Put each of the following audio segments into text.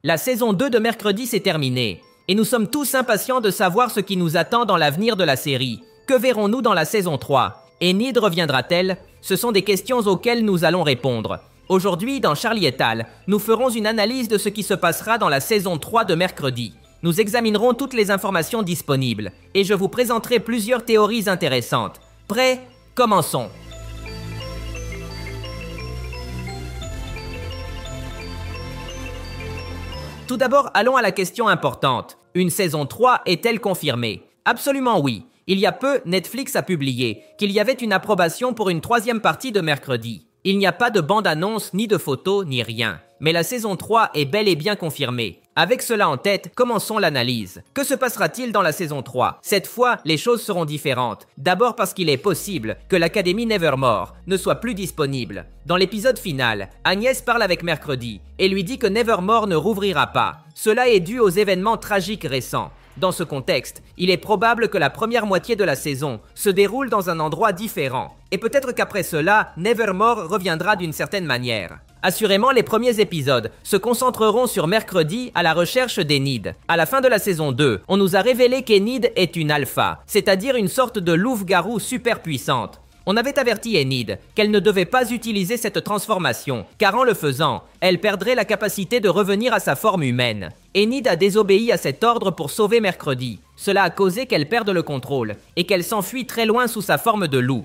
La saison 2 de Mercredi s'est terminée, et nous sommes tous impatients de savoir ce qui nous attend dans l'avenir de la série. Que verrons-nous dans la saison 3? Enid reviendra-t-elle? Ce sont des questions auxquelles nous allons répondre. Aujourd'hui, dans Charlie et Tal, nous ferons une analyse de ce qui se passera dans la saison 3 de Mercredi. Nous examinerons toutes les informations disponibles, et je vous présenterai plusieurs théories intéressantes. Prêts? Commençons! Tout d'abord, allons à la question importante. Une saison 3 est-elle confirmée? Absolument oui. Il y a peu, Netflix a publié qu'il y avait une approbation pour une troisième partie de Mercredi. Il n'y a pas de bande-annonce, ni de photos, ni rien. Mais la saison 3 est bel et bien confirmée. Avec cela en tête, commençons l'analyse. Que se passera-t-il dans la saison 3? Cette fois, les choses seront différentes. D'abord parce qu'il est possible que l'Académie Nevermore ne soit plus disponible. Dans l'épisode final, Agnès parle avec Mercredi et lui dit que Nevermore ne rouvrira pas. Cela est dû aux événements tragiques récents. Dans ce contexte, il est probable que la première moitié de la saison se déroule dans un endroit différent. Et peut-être qu'après cela, Nevermore reviendra d'une certaine manière. Assurément, les premiers épisodes se concentreront sur Mercredi à la recherche d'Enid. À la fin de la saison 2, on nous a révélé qu'Enid est une alpha, c'est-à-dire une sorte de louve-garou super puissante. On avait averti Enid qu'elle ne devait pas utiliser cette transformation, car en le faisant, elle perdrait la capacité de revenir à sa forme humaine. Enid a désobéi à cet ordre pour sauver Mercredi. Cela a causé qu'elle perde le contrôle, et qu'elle s'enfuit très loin sous sa forme de loup.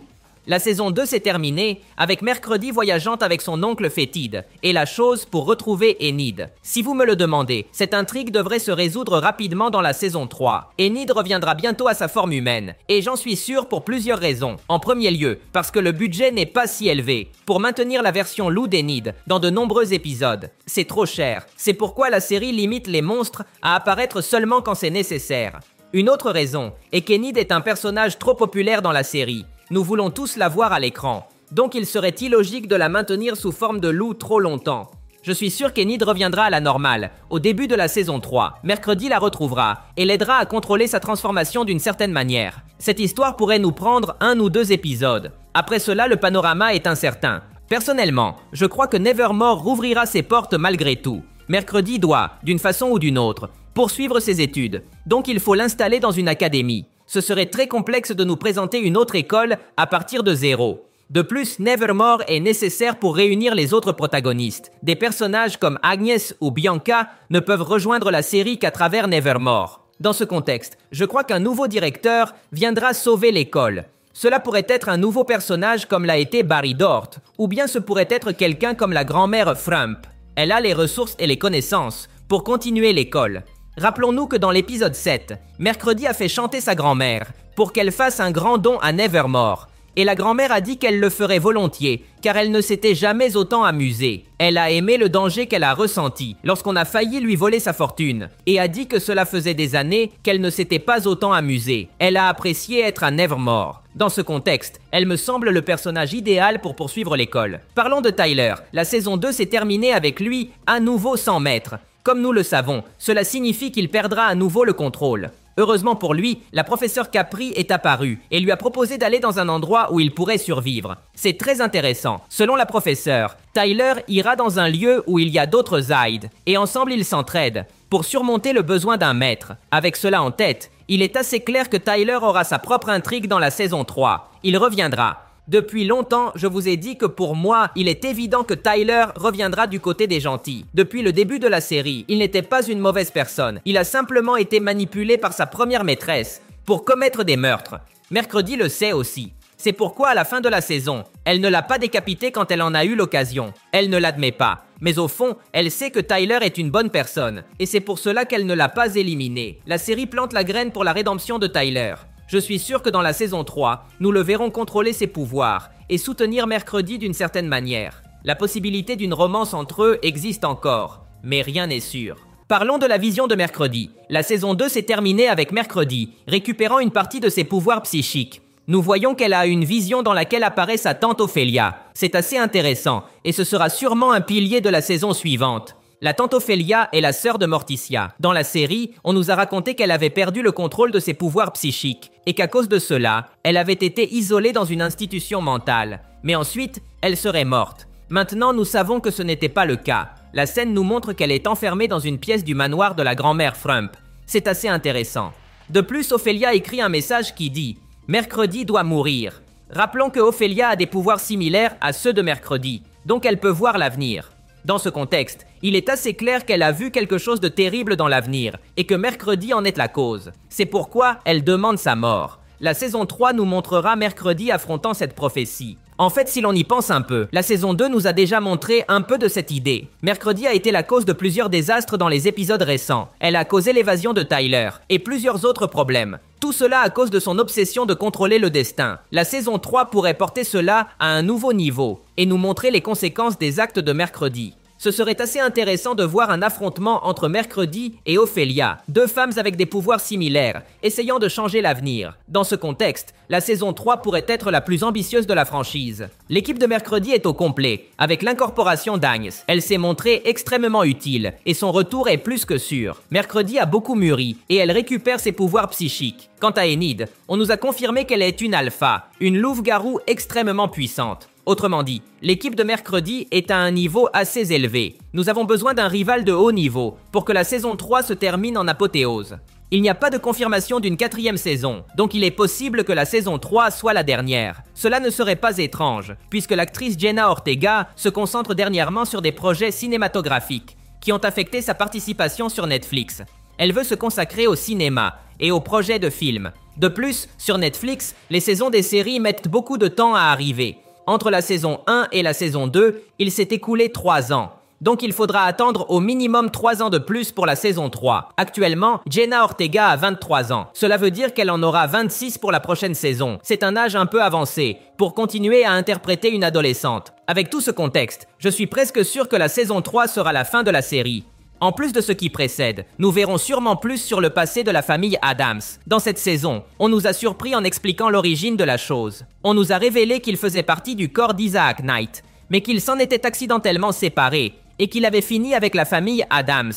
La saison 2 s'est terminée avec Mercredi voyageant avec son oncle fétide et la chose pour retrouver Enid. Si vous me le demandez, cette intrigue devrait se résoudre rapidement dans la saison 3. Enid reviendra bientôt à sa forme humaine et j'en suis sûr pour plusieurs raisons. En premier lieu, parce que le budget n'est pas si élevé pour maintenir la version loup d'Enid dans de nombreux épisodes. C'est trop cher. C'est pourquoi la série limite les monstres à apparaître seulement quand c'est nécessaire. Une autre raison est qu'Enid est un personnage trop populaire dans la série. Nous voulons tous la voir à l'écran, donc il serait illogique de la maintenir sous forme de loup trop longtemps. Je suis sûr qu'Enid reviendra à la normale, au début de la saison 3. Mercredi la retrouvera et l'aidera à contrôler sa transformation d'une certaine manière. Cette histoire pourrait nous prendre 1 ou 2 épisodes. Après cela, le panorama est incertain. Personnellement, je crois que Nevermore rouvrira ses portes malgré tout. Mercredi doit, d'une façon ou d'une autre, poursuivre ses études, donc il faut l'installer dans une académie. Ce serait très complexe de nous présenter une autre école à partir de zéro. De plus, Nevermore est nécessaire pour réunir les autres protagonistes. Des personnages comme Agnès ou Bianca ne peuvent rejoindre la série qu'à travers Nevermore. Dans ce contexte, je crois qu'un nouveau directeur viendra sauver l'école. Cela pourrait être un nouveau personnage comme l'a été Barry Dort, ou bien ce pourrait être quelqu'un comme la grand-mère Frump. Elle a les ressources et les connaissances pour continuer l'école. Rappelons-nous que dans l'épisode 7, Mercredi a fait chanter sa grand-mère pour qu'elle fasse un grand don à Nevermore. Et la grand-mère a dit qu'elle le ferait volontiers, car elle ne s'était jamais autant amusée. Elle a aimé le danger qu'elle a ressenti lorsqu'on a failli lui voler sa fortune, et a dit que cela faisait des années qu'elle ne s'était pas autant amusée. Elle a apprécié être à Nevermore. Dans ce contexte, elle me semble le personnage idéal pour poursuivre l'école. Parlons de Tyler. La saison 2 s'est terminée avec lui à nouveau sans maître. Comme nous le savons, cela signifie qu'il perdra à nouveau le contrôle. Heureusement pour lui, la professeure Capri est apparue et lui a proposé d'aller dans un endroit où il pourrait survivre. C'est très intéressant. Selon la professeure, Tyler ira dans un lieu où il y a d'autres Zyde et ensemble ils s'entraident pour surmonter le besoin d'un maître. Avec cela en tête, il est assez clair que Tyler aura sa propre intrigue dans la saison 3. Il reviendra. Depuis longtemps, je vous ai dit que pour moi, il est évident que Tyler reviendra du côté des gentils. Depuis le début de la série, il n'était pas une mauvaise personne. Il a simplement été manipulé par sa première maîtresse pour commettre des meurtres. Mercredi le sait aussi. C'est pourquoi à la fin de la saison, elle ne l'a pas décapité quand elle en a eu l'occasion. Elle ne l'admet pas. Mais au fond, elle sait que Tyler est une bonne personne. Et c'est pour cela qu'elle ne l'a pas éliminé. La série plante la graine pour la rédemption de Tyler. Je suis sûr que dans la saison 3, nous le verrons contrôler ses pouvoirs et soutenir Mercredi d'une certaine manière. La possibilité d'une romance entre eux existe encore, mais rien n'est sûr. Parlons de la vision de Mercredi. La saison 2 s'est terminée avec Mercredi, récupérant une partie de ses pouvoirs psychiques. Nous voyons qu'elle a une vision dans laquelle apparaît sa tante Ophélia. C'est assez intéressant, et ce sera sûrement un pilier de la saison suivante. La tante Ophélia est la sœur de Morticia. Dans la série, on nous a raconté qu'elle avait perdu le contrôle de ses pouvoirs psychiques et qu'à cause de cela, elle avait été isolée dans une institution mentale. Mais ensuite, elle serait morte. Maintenant, nous savons que ce n'était pas le cas. La scène nous montre qu'elle est enfermée dans une pièce du manoir de la grand-mère Frump. C'est assez intéressant. De plus, Ophelia écrit un message qui dit « Mercredi doit mourir ». Rappelons que Ophelia a des pouvoirs similaires à ceux de Mercredi, donc elle peut voir l'avenir. Dans ce contexte, il est assez clair qu'elle a vu quelque chose de terrible dans l'avenir et que Mercredi en est la cause. C'est pourquoi elle demande sa mort. La saison 3 nous montrera Mercredi affrontant cette prophétie. En fait, si l'on y pense un peu, la saison 2 nous a déjà montré un peu de cette idée. Mercredi a été la cause de plusieurs désastres dans les épisodes récents. Elle a causé l'évasion de Tyler et plusieurs autres problèmes. Tout cela à cause de son obsession de contrôler le destin. La saison 3 pourrait porter cela à un nouveau niveau et nous montrer les conséquences des actes de Mercredi. Ce serait assez intéressant de voir un affrontement entre Mercredi et Ophelia, deux femmes avec des pouvoirs similaires, essayant de changer l'avenir. Dans ce contexte, la saison 3 pourrait être la plus ambitieuse de la franchise. L'équipe de Mercredi est au complet, avec l'incorporation d'Agnes. Elle s'est montrée extrêmement utile, et son retour est plus que sûr. Mercredi a beaucoup mûri, et elle récupère ses pouvoirs psychiques. Quant à Enid, on nous a confirmé qu'elle est une alpha, une louve-garou extrêmement puissante. Autrement dit, l'équipe de Mercredi est à un niveau assez élevé. Nous avons besoin d'un rival de haut niveau pour que la saison 3 se termine en apothéose. Il n'y a pas de confirmation d'une 4e saison, donc il est possible que la saison 3 soit la dernière. Cela ne serait pas étrange, puisque l'actrice Jenna Ortega se concentre dernièrement sur des projets cinématographiques qui ont affecté sa participation sur Netflix. Elle veut se consacrer au cinéma et aux projets de films. De plus, sur Netflix, les saisons des séries mettent beaucoup de temps à arriver. Entre la saison 1 et la saison 2, il s'est écoulé 3 ans. Donc il faudra attendre au minimum 3 ans de plus pour la saison 3. Actuellement, Jenna Ortega a 23 ans. Cela veut dire qu'elle en aura 26 pour la prochaine saison. C'est un âge un peu avancé pour continuer à interpréter une adolescente. Avec tout ce contexte, je suis presque sûr que la saison 3 sera la fin de la série. En plus de ce qui précède, nous verrons sûrement plus sur le passé de la famille Addams. Dans cette saison, on nous a surpris en expliquant l'origine de la chose. On nous a révélé qu'il faisait partie du corps d'Isaac Knight, mais qu'il s'en était accidentellement séparé et qu'il avait fini avec la famille Addams.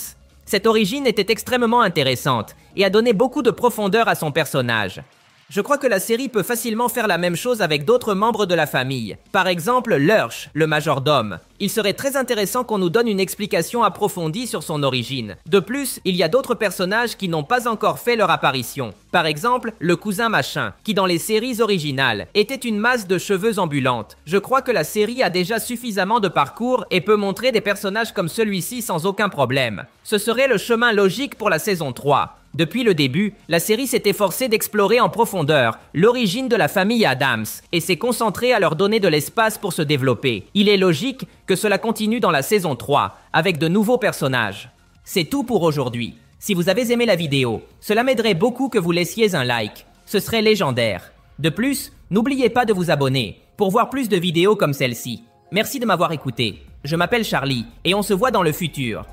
Cette origine était extrêmement intéressante et a donné beaucoup de profondeur à son personnage. Je crois que la série peut facilement faire la même chose avec d'autres membres de la famille. Par exemple, Lurch, le majordome. Il serait très intéressant qu'on nous donne une explication approfondie sur son origine. De plus, il y a d'autres personnages qui n'ont pas encore fait leur apparition. Par exemple, le cousin machin, qui dans les séries originales était une masse de cheveux ambulante. Je crois que la série a déjà suffisamment de parcours et peut montrer des personnages comme celui-ci sans aucun problème. Ce serait le chemin logique pour la saison 3. Depuis le début, la série s'est efforcée d'explorer en profondeur l'origine de la famille Addams et s'est concentrée à leur donner de l'espace pour se développer. Il est logique que cela continue dans la saison 3, avec de nouveaux personnages. C'est tout pour aujourd'hui. Si vous avez aimé la vidéo, cela m'aiderait beaucoup que vous laissiez un like. Ce serait légendaire. De plus, n'oubliez pas de vous abonner pour voir plus de vidéos comme celle-ci. Merci de m'avoir écouté. Je m'appelle Charlie et on se voit dans le futur.